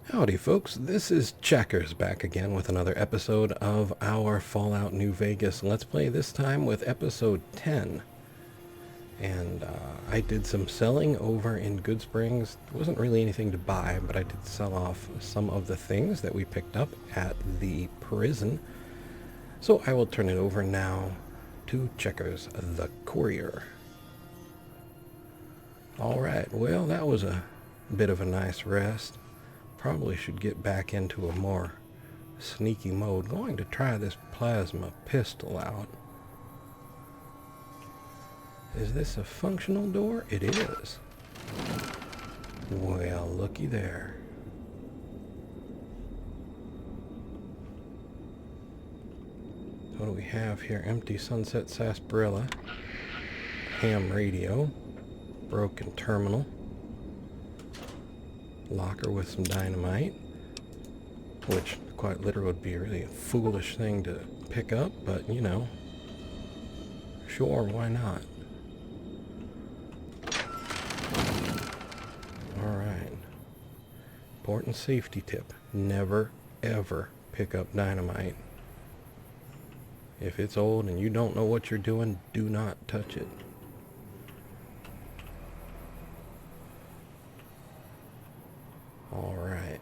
Howdy folks, this is Checkers back again with another episode of our Fallout New Vegas Let's Play, this time with episode 10. And I did some selling over in Good Springs. There wasn't really anything to buy, but I did sell off some of the things that we picked up at the prison. So I will turn it over now to Checkers, the courier. Alright, well that was a bit of a nice rest. Probably should get back into a more sneaky mode. Going to try this plasma pistol out. Is this a functional door? It is. Well, looky there. What do we have here? Empty sunset sarsaparilla. Ham radio. Broken terminal. Locker with some dynamite, which quite literally would be really a foolish thing to pick up, but you know, sure, why not? Alright. Important safety tip. Never, ever pick up dynamite. If it's old and you don't know what you're doing, do not touch it. Alright.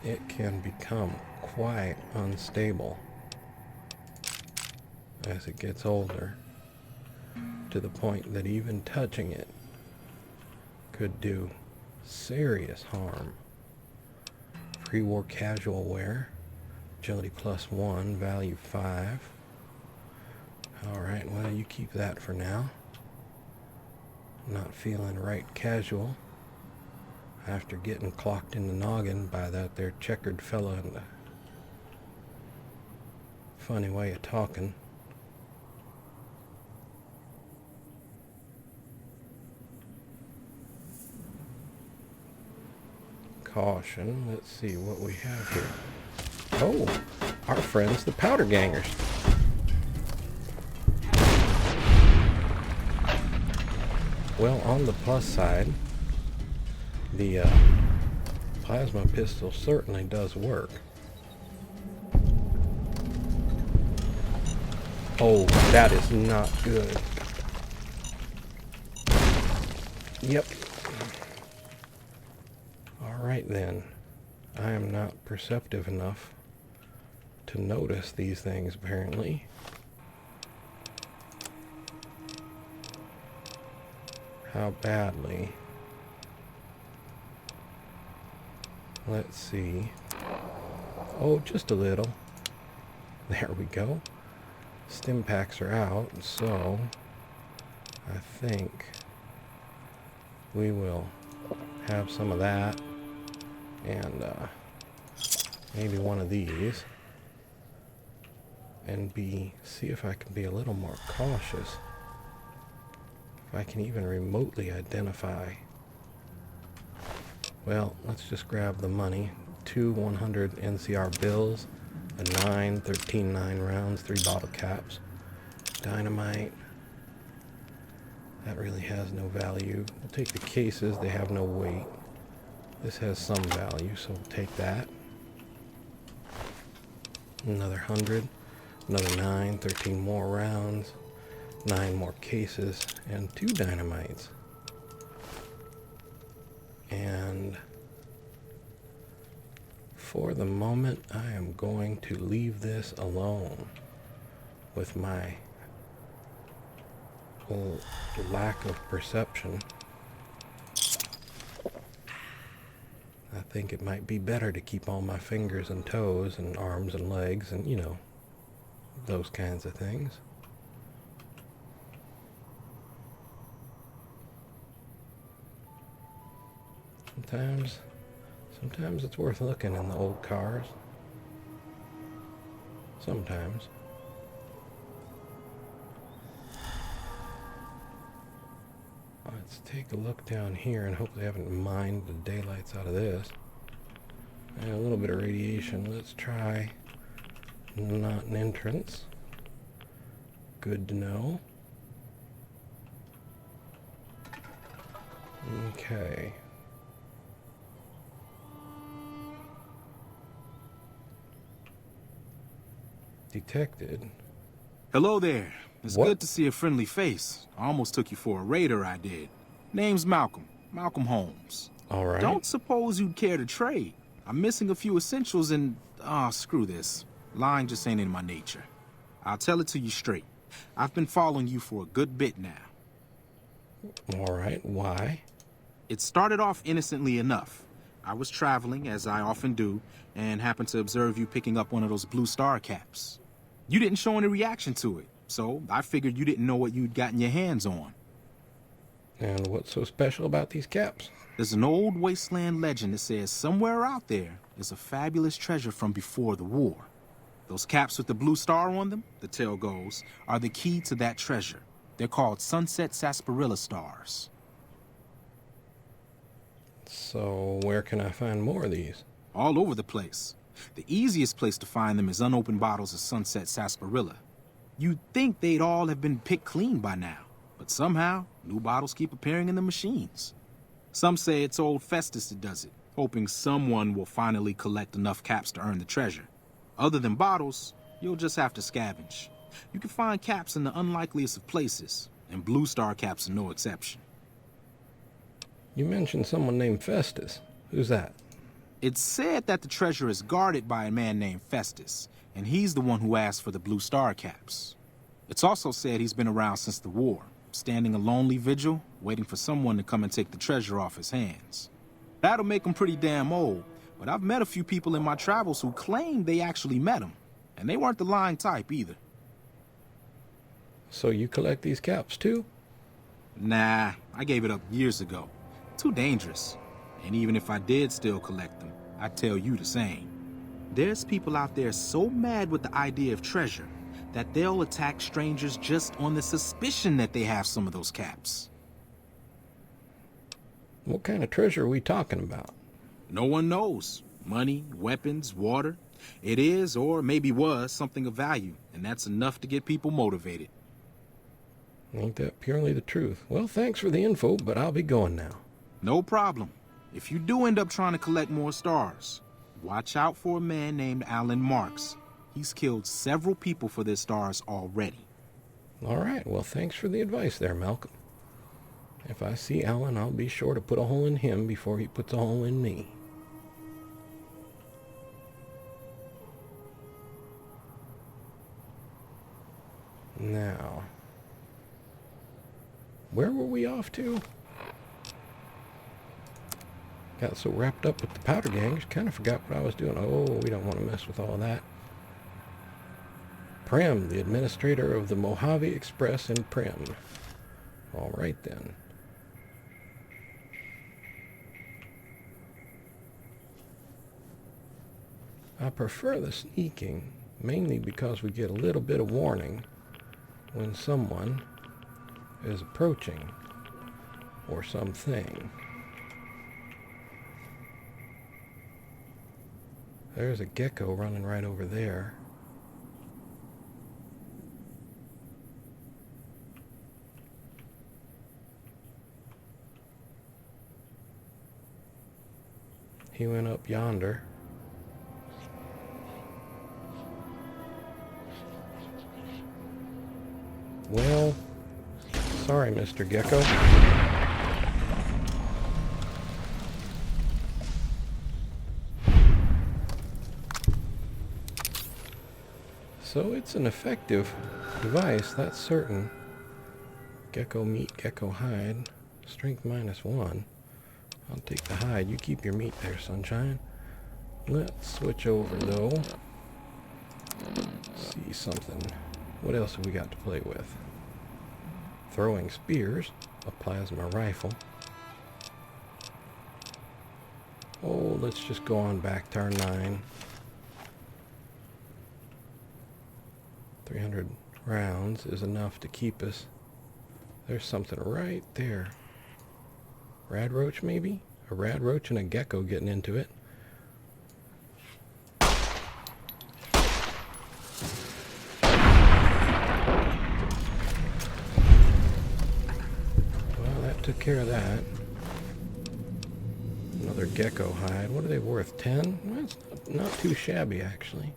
It can become quite unstable as it gets older, to the point that even touching it could do serious harm. Pre-war casual wear, agility +1, value 5. Alright, well, you keep that for now. Not feeling right casual after getting clocked in the noggin by that there checkered fella and the funny way of talking. Caution. Let's see what we have here. Oh, our friends, the powder gangers. Well, on the plus side, the plasma pistol certainly does work. Oh, that is not good. Yep. Alright then. I am not perceptive enough to notice these things, apparently. How badly? Let's see. Oh, just a little. There we go. Stim packs are out, so I think we will have some of that and maybe one of these, and see if I can be a little more cautious. If I can even remotely identify. Well, let's just grab the money. 2 100 NCR bills, a 13 rounds, 3 bottle caps, dynamite. That really has no value. We'll take the cases, they have no weight. This has some value, so we'll take that. Another 100, another 9, 13 more rounds, 9 more cases, and 2 dynamites. And for the moment, I am going to leave this alone with my lack of perception. I think it might be better to keep all my fingers and toes and arms and legs and, you know, those kinds of things. Sometimes it's worth looking in the old cars. Sometimes. Let's take a look down here and hopefully I haven't mined the daylights out of this. And a little bit of radiation. Let's try not an entrance. Good to know. Okay. Detected. Hello there. It's What? good to see a friendly face. I almost took you for a raider, I did. Name's Malcolm. Malcolm Holmes. All right. Don't suppose you'd care to trade. I'm missing a few essentials and... screw this. Lying just ain't in my nature. I'll tell it to you straight. I've been following you for a good bit now. All right. Why? It started off innocently enough. I was traveling, as I often do, and happened to observe you picking up one of those blue star caps. You didn't show any reaction to it, so I figured you didn't know what you'd gotten your hands on. And what's so special about these caps? There's an old wasteland legend that says somewhere out there is a fabulous treasure from before the war. Those caps with the blue star on them, the tale goes, are the key to that treasure. They're called sunset sarsaparilla stars. So where can I find more of these? All over the place. The easiest place to find them is unopened bottles of sunset sarsaparilla. You'd think they'd all have been picked clean by now, but somehow, new bottles keep appearing in the machines. Some say it's old Festus that does it, hoping someone will finally collect enough caps to earn the treasure. Other than bottles, you'll just have to scavenge. You can find caps in the unlikeliest of places, and blue star caps are no exception. You mentioned someone named Festus. Who's that? It's said that the treasure is guarded by a man named Festus, and he's the one who asked for the blue star caps. It's also said he's been around since the war, standing a lonely vigil, waiting for someone to come and take the treasure off his hands. That'll make him pretty damn old, but I've met a few people in my travels who claim they actually met him, and they weren't the lying type either. So you collect these caps too? Nah, I gave it up years ago. Too dangerous. And even if I did still collect them, I'd tell you the same. There's people out there so mad with the idea of treasure that they'll attack strangers just on the suspicion that they have some of those caps. What kind of treasure are we talking about? No one knows. Money, weapons, water. It is, or maybe was, something of value, and that's enough to get people motivated. Ain't that purely the truth? Well, thanks for the info, but I'll be going now. No problem. If you do end up trying to collect more stars, watch out for a man named Alan Marks. He's killed several people for their stars already. All right, well, thanks for the advice there, Malcolm. If I see Alan, I'll be sure to put a hole in him before he puts a hole in me. Now, where were we off to? Got so wrapped up with the powder gang, just kind of forgot what I was doing. Oh, we don't want to mess with all that. Primm, the administrator of the Mojave Express in Primm. All right, then. I prefer the sneaking, mainly because we get a little bit of warning when someone is approaching or something. There's a gecko running right over there. He went up yonder. Well, sorry, Mr. Gecko. So it's an effective device, that's certain. Gecko meat, gecko hide. Strength -1. I'll take the hide. You keep your meat there, sunshine. Let's switch over, though. See something. What else have we got to play with? Throwing spears. A plasma rifle. Oh, let's just go on back to our 9. 300 rounds is enough to keep us. There's something right there. Rad roach, maybe? A rad roach and a gecko getting into it. Well, that took care of that. Another gecko hide. What are they worth? 10? Well, it's not too shabby, actually.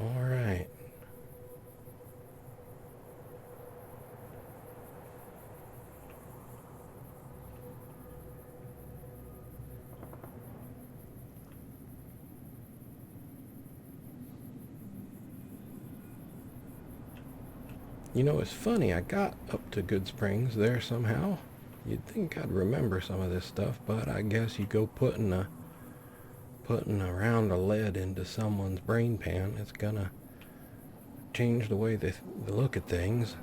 All right. You know, it's funny, I got up to Good Springs there somehow. You'd think I'd remember some of this stuff, but I guess you go putting a round of lead into someone's brain pan, it's gonna change the way they look at things.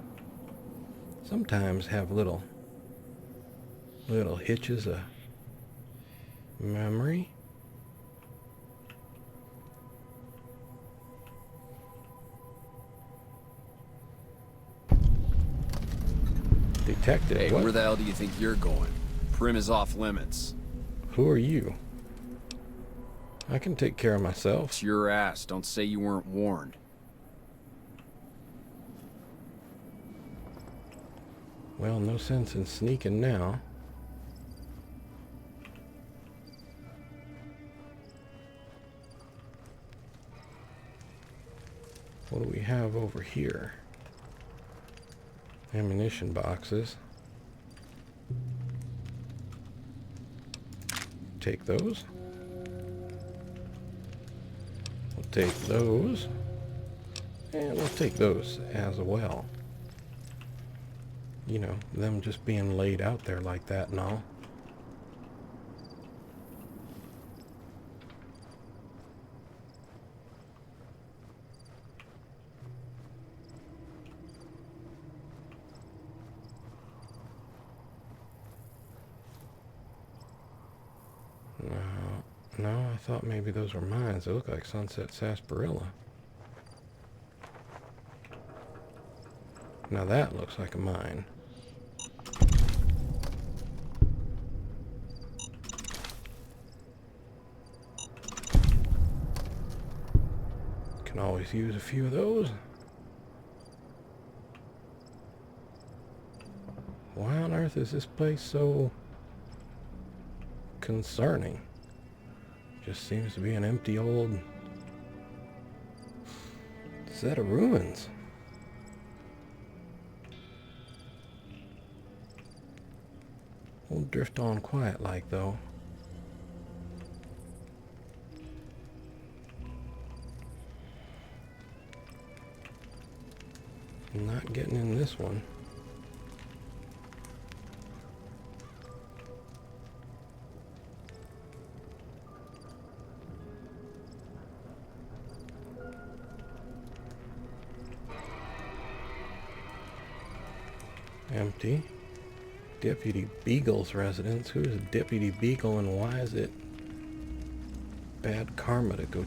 Sometimes have little hitches of memory. Detective, Hey, what? where the hell do you think you're going? Primm is off limits. Who are you? I can take care of myself. It's your ass. Don't say you weren't warned. Well, no sense in sneaking now. What do we have over here? Ammunition boxes. Take those. We'll take those. And we'll take those as well. You know, them just being laid out there like that and all. No, I thought maybe those were mines. They look like Sunset Sarsaparilla. Now that looks like a mine. Can always use a few of those. Why on earth is this place so concerning? Just seems to be an empty old set of ruins. We'll drift on quiet like though. I'm not getting in this one. Empty. Deputy Beagle's residence. Who is Deputy Beagle and why is it bad karma to go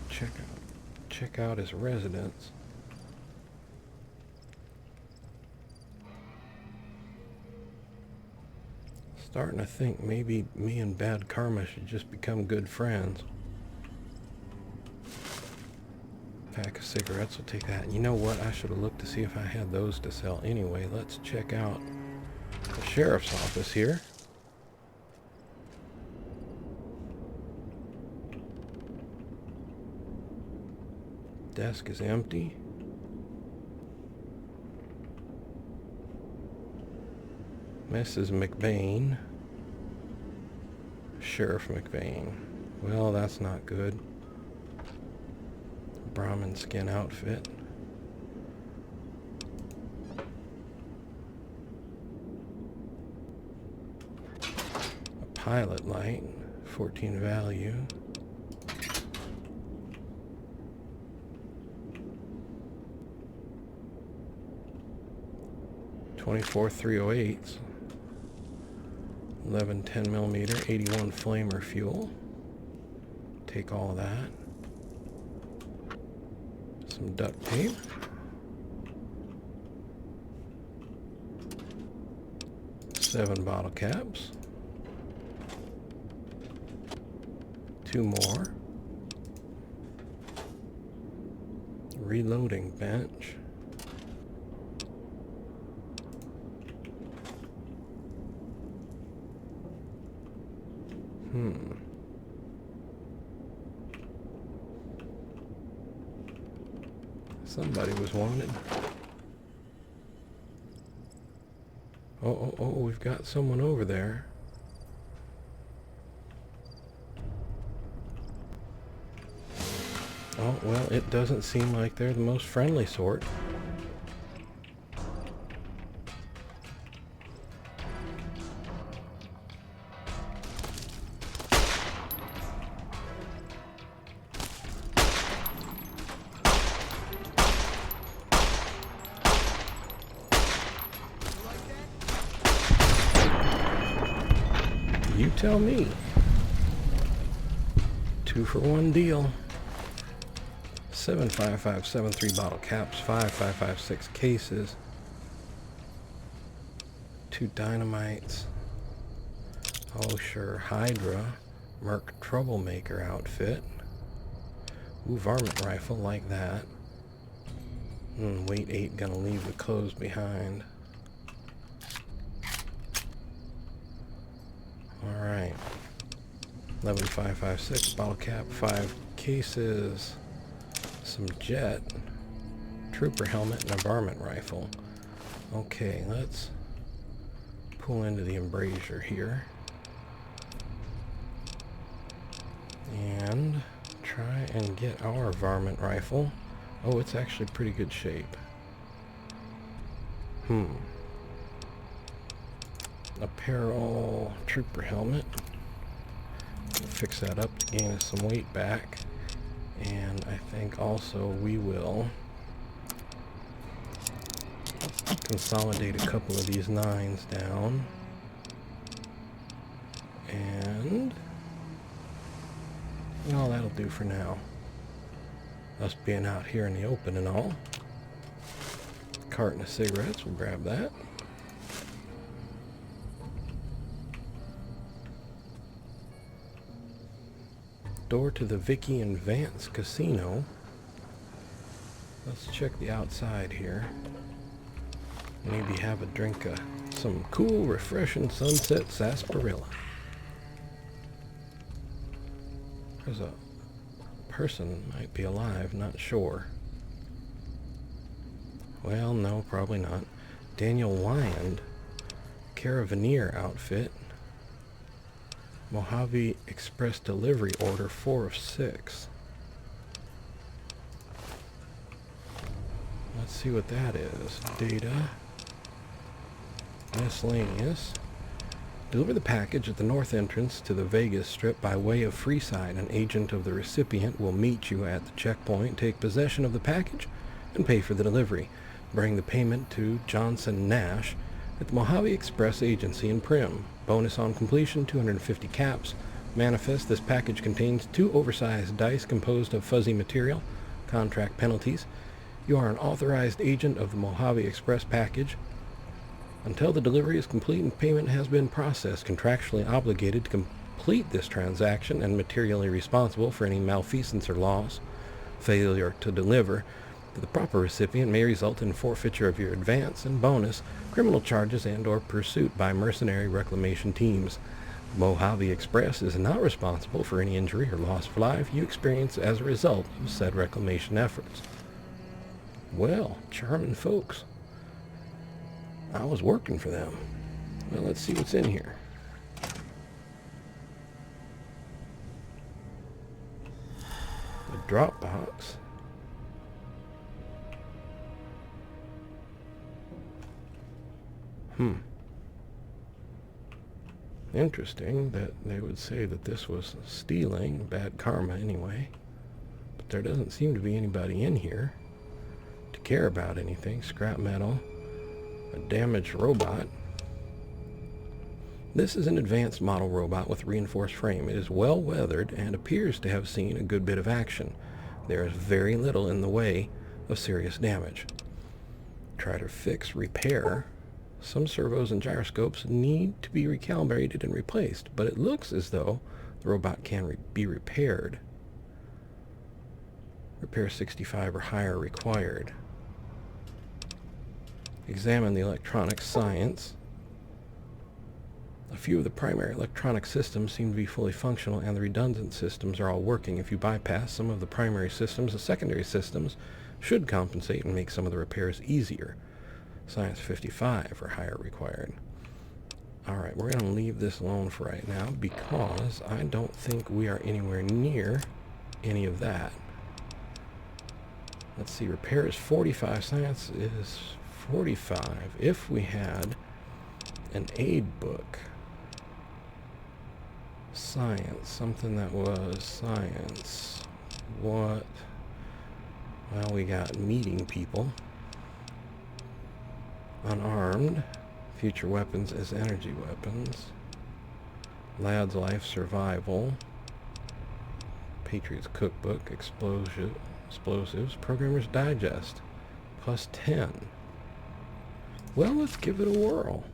check out his residence? Starting to think maybe me and bad karma should just become good friends. Pack of cigarettes, will take that. You know what? I should have looked to see if I had those to sell. Anyway, let's check out the sheriff's office here. Desk is empty. Mrs. McBain. Sheriff McBain. Well, that's not good. Brahmin skin outfit. A pilot light, 14 value. .24 308s. 11 10mm, 81 flamer fuel. Take all that. Some duct tape. Seven bottle caps. 2 more. Reloading bench. Somebody was wanted. Oh, we've got someone over there. Oh, well, it doesn't seem like they're the most friendly sort. You tell me. 2-for-1 deal. 75573 bottle caps, 5556 cases, 2 dynamites. Oh sure, Hydra, Merc Troublemaker outfit. Ooh, varmint rifle, like that. Weight 8, gonna leave the clothes behind. Alright. 11556 bottle cap, 5 cases. Some jet, trooper helmet, and a varmint rifle. Okay, let's pull into the embrasure here and try and get our varmint rifle. Oh, it's actually pretty good shape. Apparel, trooper helmet. Fix that up to gain us some weight back. And I think also we will consolidate a couple of these 9s down. And well, that'll do for now. Us being out here in the open and all. Carton of cigarettes, we'll grab that. Door to the Vicky and Vance Casino. Let's check the outside here. Maybe have a drink of some cool, refreshing sunset sarsaparilla. There's a person, might be alive, not sure. Well, no, probably not. Daniel Wyand, Caravaneer outfit. Mojave Express delivery order 4 of 6. Let's see what that is. Data. Miscellaneous. Deliver the package at the north entrance to the Vegas Strip by way of Freeside. An agent of the recipient will meet you at the checkpoint, take possession of the package, and pay for the delivery. Bring the payment to Johnson Nash at the Mojave Express Agency in Primm. Bonus on completion, 250 caps. Manifest, this package contains 2 oversized dice composed of fuzzy material. Contract penalties. You are an authorized agent of the Mojave Express package. Until the delivery is complete and payment has been processed, contractually obligated to complete this transaction and materially responsible for any malfeasance or loss. Failure to deliver to the proper recipient may result in forfeiture of your advance and bonus, criminal charges, and or pursuit by mercenary reclamation teams. Mojave Express is not responsible for any injury or loss of life you experience as a result of said reclamation efforts. Well, charming folks. I was working for them. Well, let's see what's in here. The drop box. Interesting that they would say that this was stealing, bad karma anyway. But there doesn't seem to be anybody in here to care about anything. Scrap metal, a damaged robot. This is an advanced model robot with reinforced frame. It is well weathered and appears to have seen a good bit of action. There is very little in the way of serious damage. Try to fix, repair. Some servos and gyroscopes need to be recalibrated and replaced, but it looks as though the robot can be repaired. Repair 65 or higher required. Examine the electronic science A few of the primary electronic systems seem to be fully functional, and the redundant systems are all working. If you bypass some of the primary systems, the secondary systems should compensate and make some of the repairs easier. Science 55 or higher required. Alright, we're going to leave this alone for right now because I don't think we are anywhere near any of that. Let's see, repair is 45, science is 45. If we had an aid book, science, something that was science, what? Well, we got meeting people, unarmed, future weapons as energy weapons, lad's life survival, Patriot's cookbook, explosives, programmer's digest, plus 10. Well, let's give it a whirl.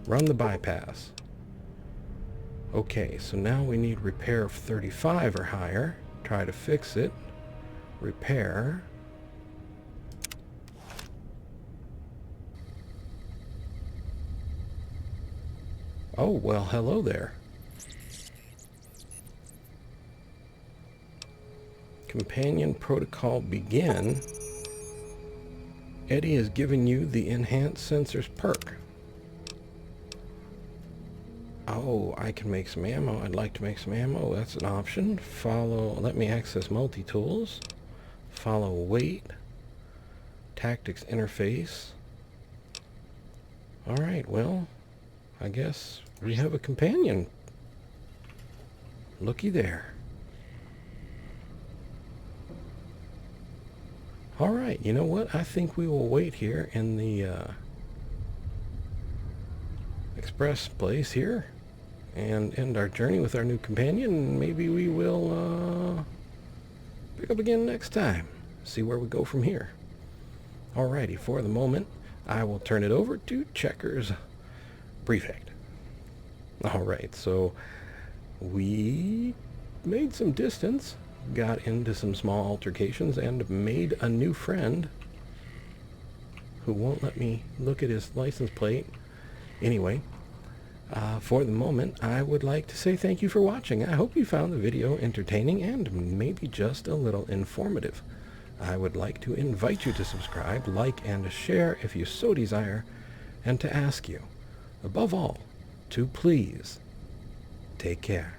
Run the bypass. Okay, so now we need repair of 35 or higher. Try to fix it. Repair. Oh, well, hello there. Companion protocol begin. Eddie has given you the enhanced sensors perk. Oh, I can make some ammo. I'd like to make some ammo. That's an option. Let me access multi-tools. Follow weight. Tactics interface. Alright, well, I guess we have a companion. Looky there. Alright, you know what? I think we will wait here in the express place here and end our journey with our new companion. Maybe we will pick up again next time. See where we go from here. Alrighty, for the moment, I will turn it over to Checkers Prefect. Alright, so we made some distance, got into some small altercations, and made a new friend who won't let me look at his license plate. Anyway, for the moment, I would like to say thank you for watching. I hope you found the video entertaining and maybe just a little informative. I would like to invite you to subscribe, like, and share if you so desire, and to ask you, above all, to please take care.